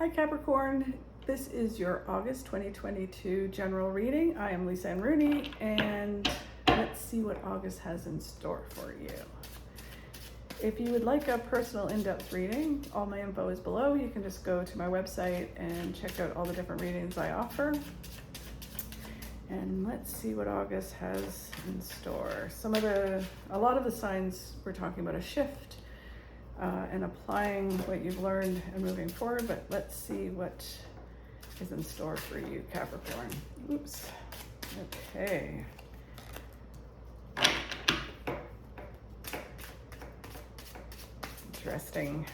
Hi Capricorn, this is your August 2022 general reading. I am Lisa Ann Rooney, and let's see what August has in store for you. If you would like a personal in-depth reading, all my info is below. You can just go to my website and check out all the different readings I offer. And let's see what August has in store. A lot of the signs we're talking about a shift and applying what you've learned and moving forward, but let's see what is in store for you, Capricorn. Oops. Okay. Interesting.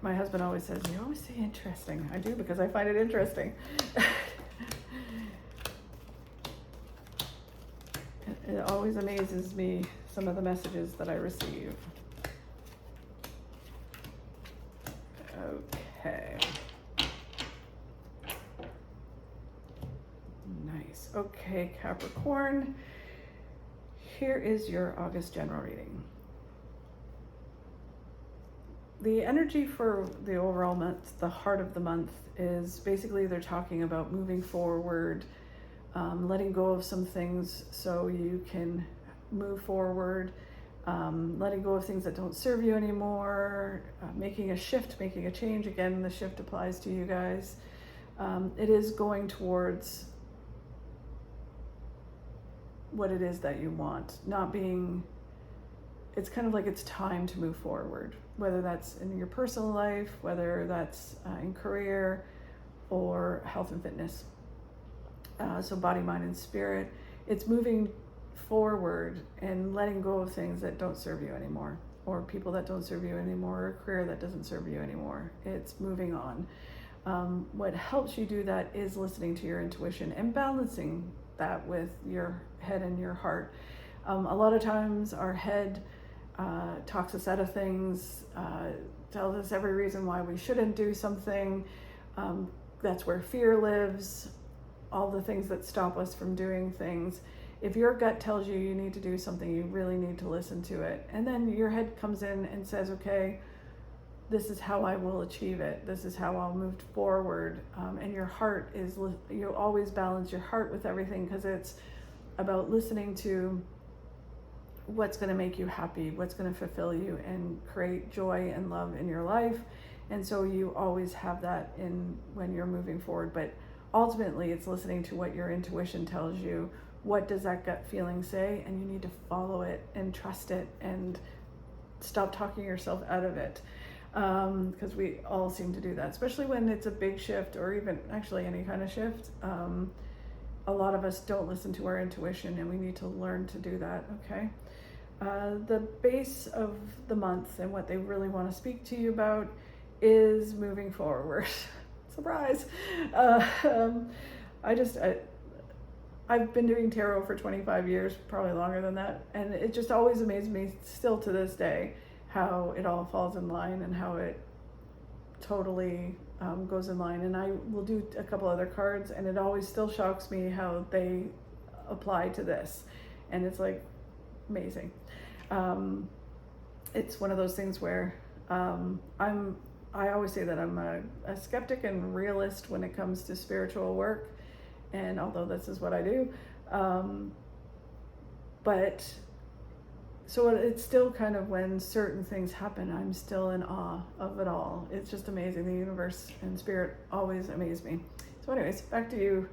My husband always says, you always say interesting. I do, because I find it interesting. It always amazes me, some of the messages that I receive. Okay. Nice. Okay, Capricorn. Here is your August general reading. The energy for the overall month, the heart of the month, is basically they're talking about moving forward, letting go of some things so you can move forward, letting go of things that don't serve you anymore, making a shift, making a change. Again, the shift applies to you guys. It is going towards what it is that you want, it's kind of like it's time to move forward, whether that's in your personal life, whether that's in career or health and fitness. So body, mind, and spirit. It's moving forward and letting go of things that don't serve you anymore, or people that don't serve you anymore, or a career that doesn't serve you anymore. It's moving on. What helps you do that is listening to your intuition and balancing that with your head and your heart. A lot of times our head talks us out of things, tells us every reason why we shouldn't do something. That's where fear lives, all the things that stop us from doing things. If your gut tells you you need to do something, you really need to listen to it. And then your head comes in and says, okay, this is how I will achieve it. This is how I'll move forward. And your heart is, you always balance your heart with everything, because it's about listening to what's going to make you happy, what's going to fulfill you and create joy and love in your life. And so you always have that in when you're moving forward. But ultimately, it's listening to what your intuition tells you. What does that gut feeling say? And you need to follow it and trust it and stop talking yourself out of it. Because we all seem to do that, especially when it's a big shift, or even actually any kind of shift. A lot of us don't listen to our intuition, and we need to learn to do that, okay? The base of the month and what they really want to speak to you about is moving forward. Surprise! I've been doing tarot for 25 years, probably longer than that, and it just always amazes me, still to this day, how it all falls in line and how it totally goes in line. And I will do a couple other cards, and it always still shocks me how they apply to this, and it's like amazing. It's one of those things where I always say that I'm a skeptic and realist when it comes to spiritual work, and although this is what I do, but so it's still kind of, when certain things happen, I'm still in awe of it all. It's just amazing. The universe and spirit always amaze me. So anyways, back to you,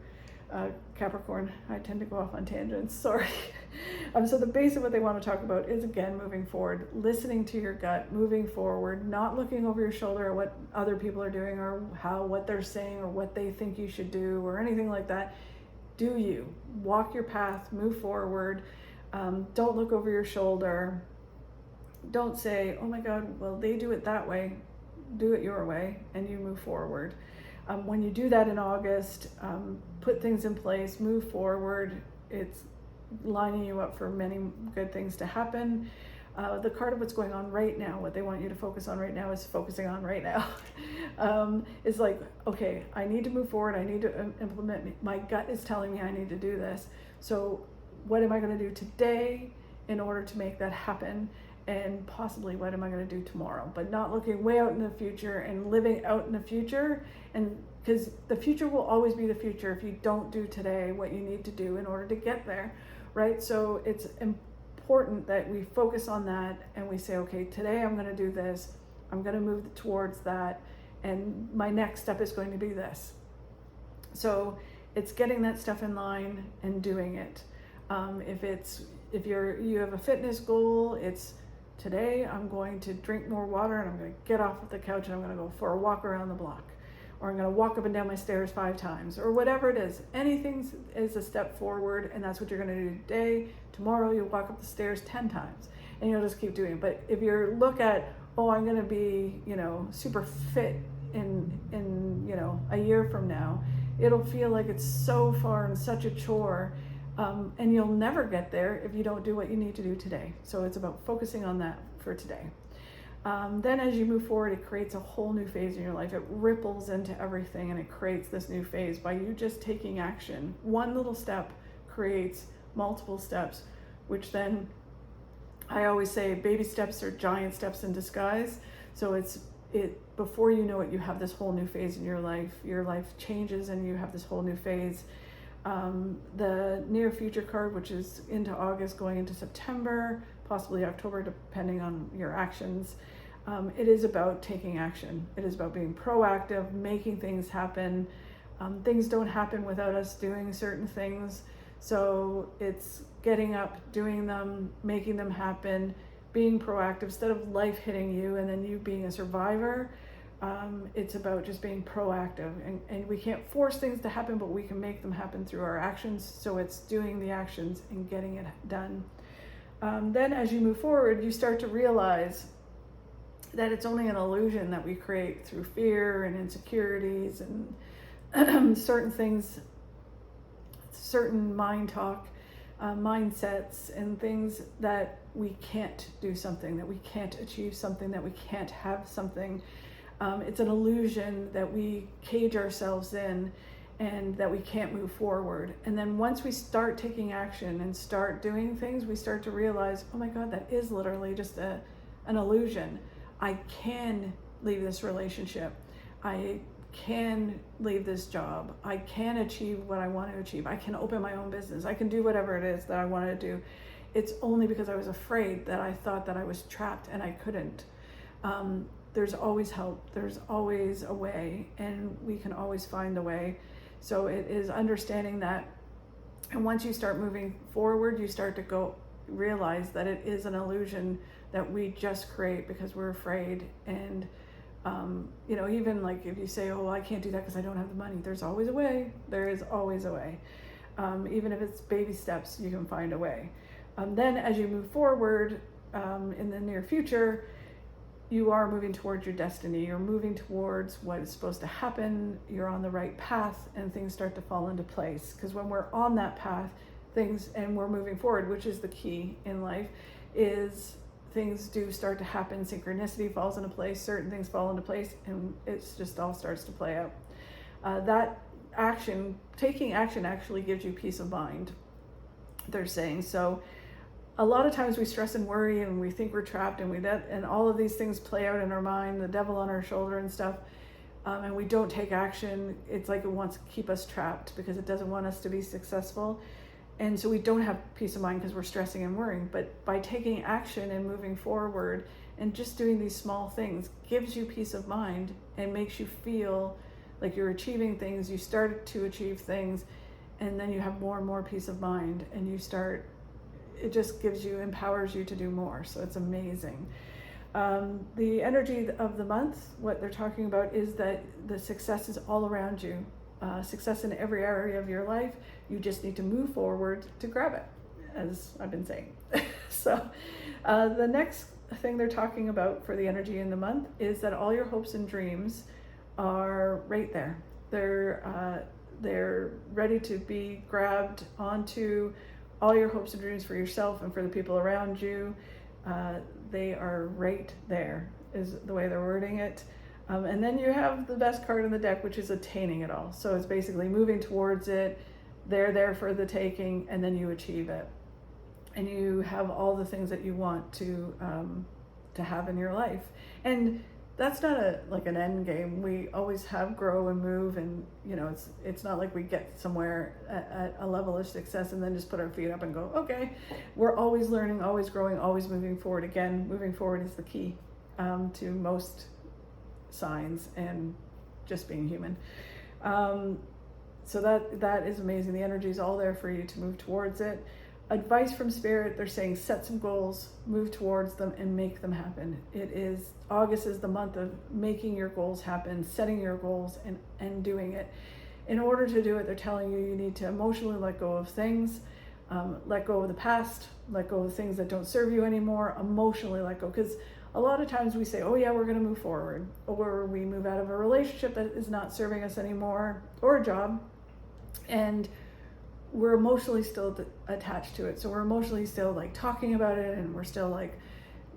Capricorn. I tend to go off on tangents, sorry. So the base of what they want to talk about is, again, moving forward, listening to your gut, moving forward, not looking over your shoulder at what other people are doing, or what they're saying, or what they think you should do, or anything like that. Do you walk your path, move forward. Don't look over your shoulder. Don't say, oh my God, well, they do it that way. Do it your way, and you move forward. When you do that in August, put things in place, move forward. It's lining you up for many good things to happen. The card of what's going on right now, what they want you to focus on right now, is focusing on right now. It's like, okay, I need to move forward. I need to implement. My gut is telling me I need to do this. So what am I going to do today in order to make that happen? and possibly what am I going to do tomorrow, but not looking way out in the future and living out in the future. And because the future will always be the future if you don't do today what you need to do in order to get there, right? So it's important that we focus on that and we say, okay, today I'm going to do this, I'm going to move towards that, and my next step is going to be this. So it's getting that stuff in line and doing it. If you have a fitness goal, it's today I'm going to drink more water and I'm going to get off of the couch and I'm going to go for a walk around the block, or I'm going to walk up and down my stairs 5 times, or whatever it is. Anything is a step forward, and that's what you're going to do today. Tomorrow you'll walk up the stairs 10 times, and you'll just keep doing it. But if you look at, oh, I'm going to be, super fit in a year from now, it'll feel like it's so far and such a chore, and you'll never get there if you don't do what you need to do today. So it's about focusing on that for today. Then as you move forward, it creates a whole new phase in your life. It ripples into everything, and it creates this new phase by you just taking action. One little step creates multiple steps, which then, I always say, baby steps are giant steps in disguise. So before you know it, you have this whole new phase in your life. Your life changes and you have this whole new phase. The near future card, which is into August going into September, possibly October, depending on your actions. It is about taking action. It is about being proactive, making things happen. Things don't happen without us doing certain things. So it's getting up, doing them, making them happen, being proactive instead of life hitting you and then you being a survivor. It's about just being proactive, and we can't force things to happen, but we can make them happen through our actions. So it's doing the actions and getting it done. Then as you move forward, you start to realize that it's only an illusion that we create through fear and insecurities and certain things, certain mind talk, mindsets and things, that we can't do something, that we can't achieve something, that we can't have something. It's an illusion that we cage ourselves in and that we can't move forward. And then once we start taking action and start doing things, we start to realize, oh my God, that is literally just an illusion. I can leave this relationship. I can leave this job. I can achieve what I want to achieve. I can open my own business. I can do whatever it is that I want to do. It's only because I was afraid that I thought that I was trapped and I couldn't. There's always help. There's always a way, and we can always find a way. So it is understanding that. And once you start moving forward, you start to realize that it is an illusion that we just create because we're afraid. And, even like if you say, oh, I can't do that because I don't have the money, there's always a way. There is always a way. Even if it's baby steps, you can find a way. Then as you move forward in the near future, you are moving towards your destiny. You're moving towards what is supposed to happen. You're on the right path, and things start to fall into place. Because when we're on that path, and we're moving forward, which is the key in life, is things do start to happen. Synchronicity falls into place. Certain things fall into place, and it's just all starts to play out. That action, taking action, actually gives you peace of mind, they're saying. So a lot of times we stress and worry and we think we're trapped, and all of these things play out in our mind, the devil on our shoulder and stuff, and we don't take action. It's like it wants to keep us trapped because it doesn't want us to be successful. And so we don't have peace of mind because we're stressing and worrying. But by taking action and moving forward and just doing these small things gives you peace of mind and makes you feel like you're achieving things. You start to achieve things, and then you have more and more peace of mind, and it just empowers you to do more. So it's amazing. The energy of the month, what they're talking about is that the success is all around you. Success in every area of your life. You just need to move forward to grab it, as I've been saying. So the next thing they're talking about for the energy in the month is that all your hopes and dreams are right there. They're ready to be grabbed onto. All your hopes and dreams for yourself and for the people around you, they are right there, is the way they're wording it. And then you have the best card in the deck, which is attaining it all. So it's basically moving towards it. They're there for the taking, and then you achieve it. and you have all the things that you want to have in your life. And that's not like an end game. We always have grow and move, and it's not like we get somewhere at a level of success and then just put our feet up and go, okay. We're always learning, always growing, always moving forward. Again, moving forward is the key to most signs and just being human. So that is amazing. The energy is all there for you to move towards it. Advice from Spirit, they're saying set some goals, move towards them, and make them happen. August is the month of making your goals happen, setting your goals, and doing it. In order to do it, they're telling you need to emotionally let go of things, let go of the past, let go of things that don't serve you anymore, emotionally let go. Because a lot of times we say, oh yeah, we're going to move forward, or we move out of a relationship that is not serving us anymore, or a job, and we're emotionally still attached to it. So we're emotionally still like talking about it, and we're still like,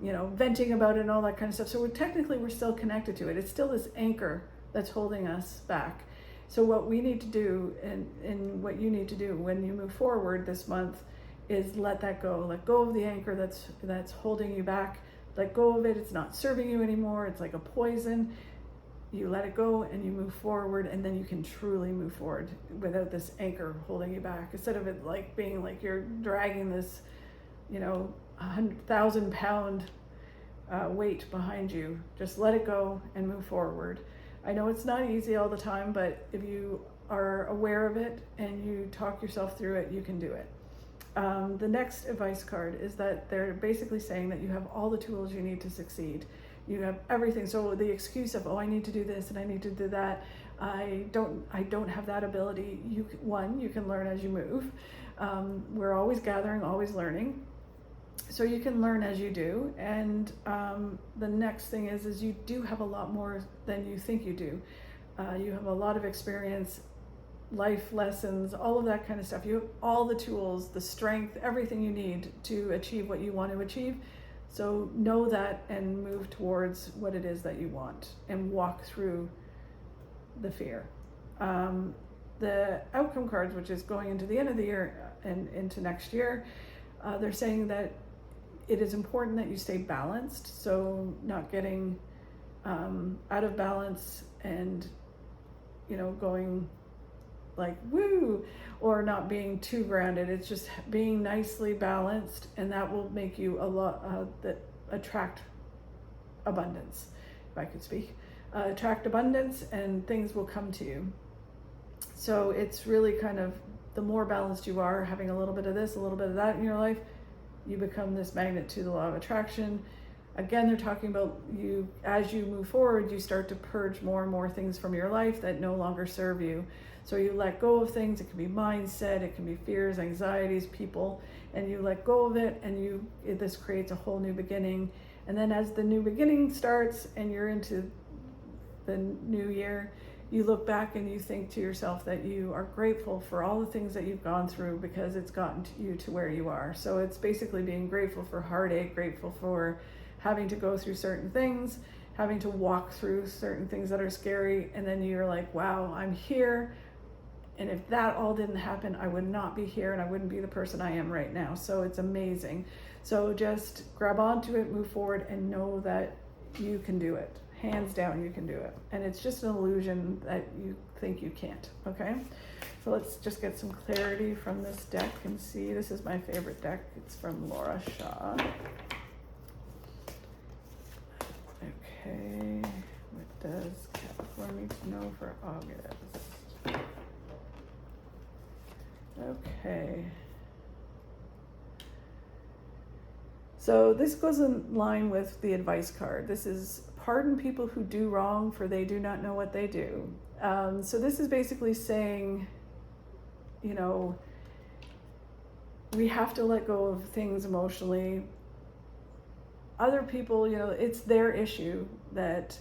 venting about it and all that kind of stuff. So we're still connected to it. It's still this anchor that's holding us back. So what we need to do, and what you need to do when you move forward this month, is let that go. Let go of the anchor that's holding you back. Let go of it. It's not serving you anymore. It's like a poison. You let it go and you move forward, and then you can truly move forward without this anchor holding you back. Instead of it like being like you're dragging this, 100,000 pound weight behind you. Just let it go and move forward. I know it's not easy all the time, but if you are aware of it and you talk yourself through it, you can do it. The next advice card is that they're basically saying that you have all the tools you need to succeed. You have everything. So the excuse of, I need to do this and I need to do that, I don't have that ability. You can learn as you move. We're always gathering, always learning. So you can learn as you do. And the next thing is you do have a lot more than you think you do. You have a lot of experience, life lessons, all of that kind of stuff. You have all the tools, the strength, everything you need to achieve what you want to achieve. So know that and move towards what it is that you want and walk through the fear. The outcome cards, which is going into the end of the year and into next year, they're saying that it is important that you stay balanced. So not getting out of balance and, going like woo, or not being too grounded. It's just being nicely balanced, and that will make you that attract abundance, if I could speak. Attract abundance, and things will come to you. So it's really kind of, the more balanced you are, having a little bit of this, a little bit of that in your life, you become this magnet to the law of attraction. Again, they're talking about you, as you move forward, you start to purge more and more things from your life that no longer serve you. So you let go of things. It can be mindset, it can be fears, anxieties, people, and you let go of it, and this creates a whole new beginning. And then as the new beginning starts and you're into the new year, you look back and you think to yourself that you are grateful for all the things that you've gone through, because it's gotten you to where you are. So it's basically being grateful for heartache, grateful for having to go through certain things, having to walk through certain things that are scary, and then you're like, wow, I'm here. And if that all didn't happen, I would not be here and I wouldn't be the person I am right now. So it's amazing. So just grab onto it, move forward, and know that you can do it. Hands down, you can do it. And it's just an illusion that you think you can't, okay? So let's just get some clarity from this deck and see. This is my favorite deck. It's from Laura Shaw. Okay, what does Capricorn need to know for August? Okay. So this goes in line with the advice card. This is pardon people who do wrong, for they do not know what they do. So this is basically saying, we have to let go of things emotionally. Other people, it's their issue that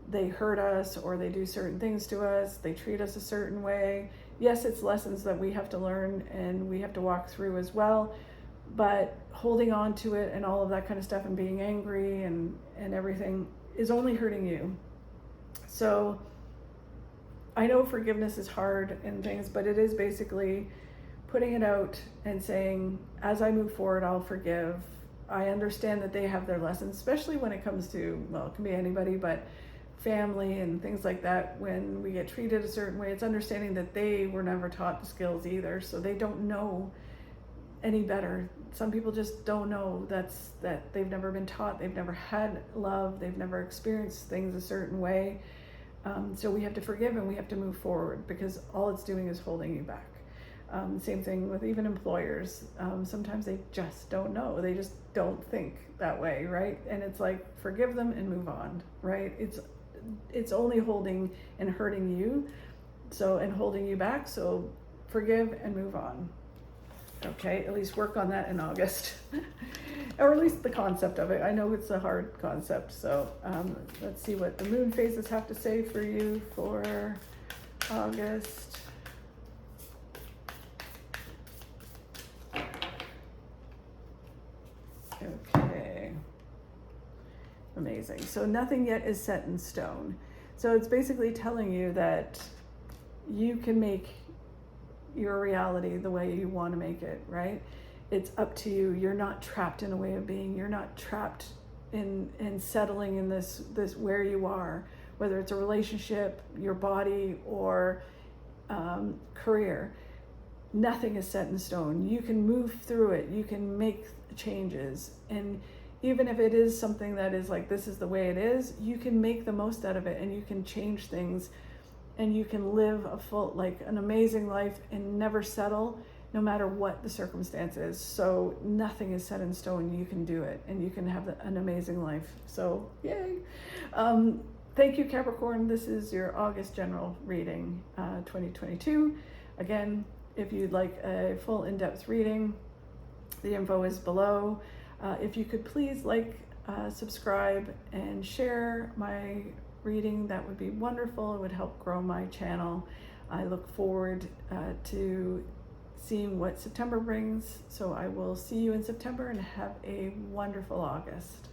they hurt us or they do certain things to us, they treat us a certain way. Yes, it's lessons that we have to learn and we have to walk through as well, but holding on to it and all of that kind of stuff and being angry and everything is only hurting you. So I know forgiveness is hard and things, but it is basically putting it out and saying, as I move forward, I'll forgive. I understand that they have their lessons, especially when it comes to, well, it can be anybody, but family and things like that. When we get treated a certain way, it's understanding that they were never taught the skills either, so they don't know any better. Some people just don't know. That they've never been taught, they've never had love, they've never experienced things a certain way. So we have to forgive and we have to move forward, because all it's doing is holding you back. Same thing with even employers. Sometimes they just don't know. They just don't think that way, right? And it's like, forgive them and move on, right? It's only holding and hurting you, so, and holding you back. So forgive and move on. Okay, at least work on that in August, or at least the concept of it. I know it's a hard concept, so let's see what the moon phases have to say for you for August. Okay, amazing. So nothing yet is set in stone. So it's basically telling you that you can make your reality the way you want to make it, right? It's up to you. You're not trapped in a way of being. You're not trapped in settling in this where you are, whether it's a relationship, your body, or career. Nothing is set in stone. You can move through it. You can make changes. And even if it is something that is like, this is the way it is, you can make the most out of it, and you can change things, and you can live a full, like an amazing life, and never settle, no matter what the circumstance is. So nothing is set in stone. You can do it, and you can have an amazing life. So yay. Thank you, Capricorn. This is your August general reading, 2022. Again, if you'd like a full in-depth reading, the info is below. If you could please subscribe and share my reading, that would be wonderful. It would help grow my channel. I look forward to seeing what September brings. So I will see you in September, and have a wonderful August.